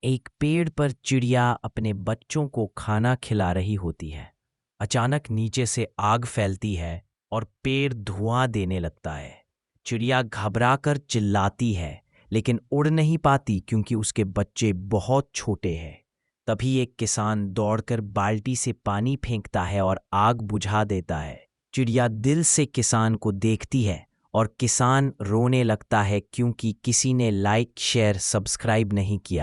एक पेड़ पर चिड़िया अपने बच्चों को खाना खिला रही होती है। अचानक नीचे से आग फैलती है और पेड़ धुआं देने लगता है। चिड़िया घबराकर चिल्लाती है, लेकिन उड़ नहीं पाती क्योंकि उसके बच्चे बहुत छोटे हैं। तभी एक किसान दौड़कर बाल्टी से पानी फेंकता है और आग बुझा देता है। चिड़िया दिल से किसान को देखती है और किसान रोने लगता है क्योंकि किसी ने लाइक, शेयर, सब्सक्राइब नहीं किया।